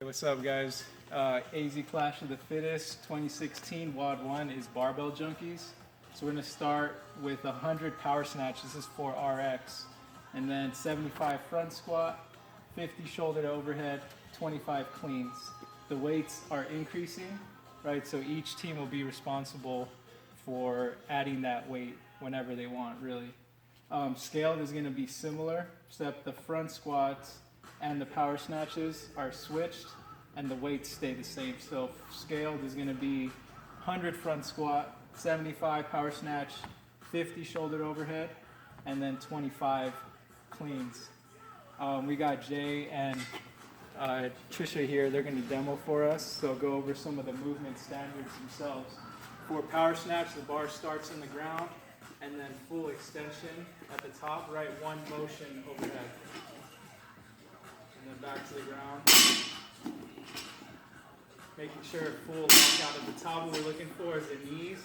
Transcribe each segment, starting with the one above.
What's up, guys? AZ Clash of the Fittest 2016 WOD 1 is Barbell Junkies. So we're going to start with 100 power snatch. This is for RX. And then 75 front squat, 50 shoulder to overhead, 25 cleans. The weights are increasing, right? So each team will be responsible for adding that weight whenever they want, really. Scaled is going to be similar, except the front squats and the power snatches are switched and the weights stay the same. So scaled is going to be 100 front squat, 75 power snatch, 50 shoulder overhead, and then 25 cleans. We got Jay and Trisha here. They're going to demo for us, so go over some of the movement standards themselves. For power snatch, the bar starts in the ground and then full extension at the top, right? One motion overhead. And then back to the ground. Making sure full lockout at the top. What we're looking for is the knees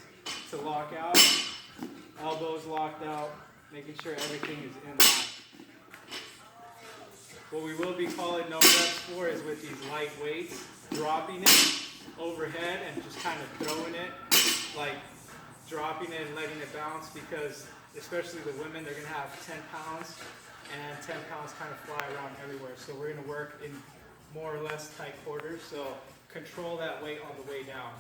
to lock out, elbows locked out, making sure everything is in line. What we will be calling no reps for is with these light weights, dropping it overhead and just kind of throwing it, like dropping it and letting it bounce, because especially the women, they're going to have 10 pounds. And 10 pounds kind of fly around everywhere. So we're going to work in more or less tight quarters. So control that weight on the way down.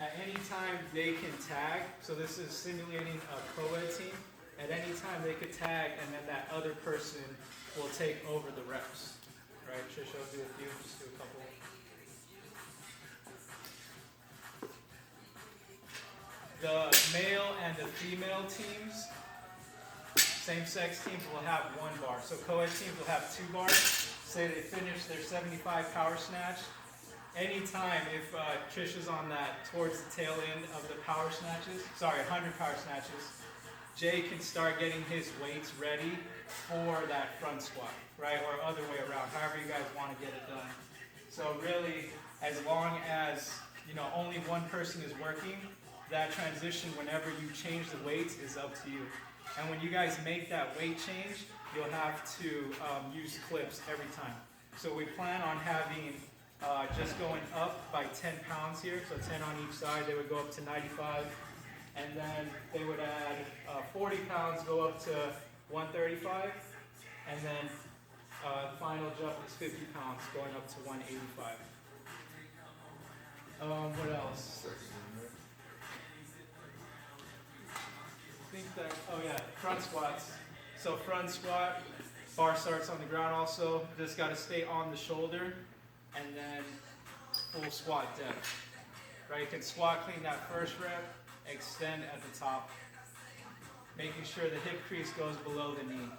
At any time they can tag. So this is simulating a co-ed team. At any time they could tag, and then that other person will take over the reps. Right, Trisha, I'll do a few. Just do a couple. The male and the female teams, same-sex teams, will have one bar. So co-ed teams will have 2 bars. Say they finish their 75 power snatch. Anytime, if Trisha's on that towards the tail end of the power snatches, 100 power snatches, Jay can start getting his weights ready for that front squat, right? Or other way around, however you guys want to get it done. So really, as long as only one person is working, that transition, whenever you change the weights, is up to you. And when you guys make that weight change, you'll have to use clips every time. So we plan on having just going up by 10 pounds here, so 10 on each side. They would go up to 95, and then they would add 40 pounds, go up to 135, and then the final jump is 50 pounds, going up to 185. What else? Front squats. So front squat, bar starts on the ground also. Just got to stay on the shoulder, and then full squat depth. Right, you can squat clean that first rep, extend at the top, making sure the hip crease goes below the knee.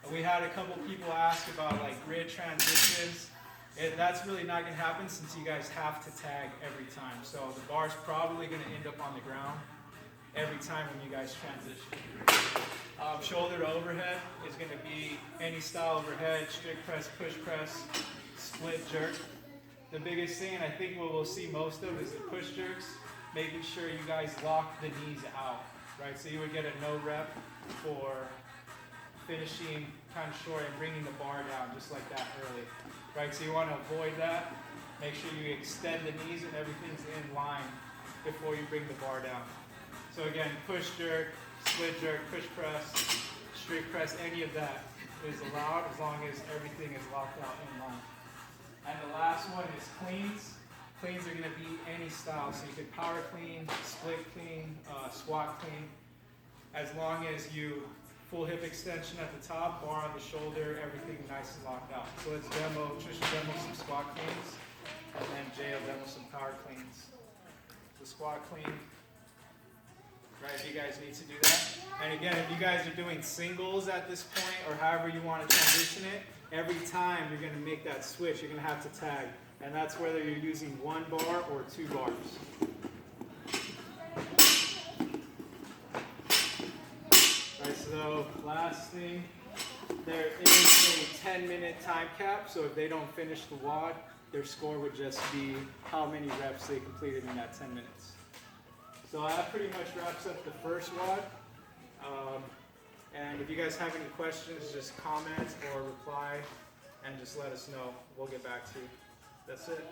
And we had a couple people ask about grid transitions. That's really not going to happen since you guys have to tag every time. So the bar's probably going to end up on the ground every time when you guys transition. Shoulder to overhead is going to be any style overhead, strict press, push press, split jerk. The biggest thing, and I think what we'll see most of, is the push jerks, making sure you guys lock the knees out, right? So you would get a no rep for finishing kind of short and bringing the bar down just like that early, right? So you want to avoid that. Make sure you extend the knees and everything's in line before you bring the bar down. So again, push jerk, split jerk, push press, strict press, any of that is allowed as long as everything is locked out in line. And the last one is cleans. Cleans are going to be any style. So you could power clean, split clean, squat clean. As long as you full hip extension at the top, bar on the shoulder, everything nice and locked out. So let's demo, Trisha demo some squat cleans, and then Jay will demo some power cleans. The squat clean. Right, if you guys need to do that. And again, if you guys are doing singles at this point, or however you want to transition it, every time you're going to make that switch, you're going to have to tag. And that's whether you're using 1 bar or 2 bars. Alright, so last thing, there is a 10-minute time cap, so if they don't finish the WOD, their score would just be how many reps they completed in that 10 minutes. So that pretty much wraps up the first WOD. And if you guys have any questions, just comment or reply and just let us know. We'll get back to you. That's it.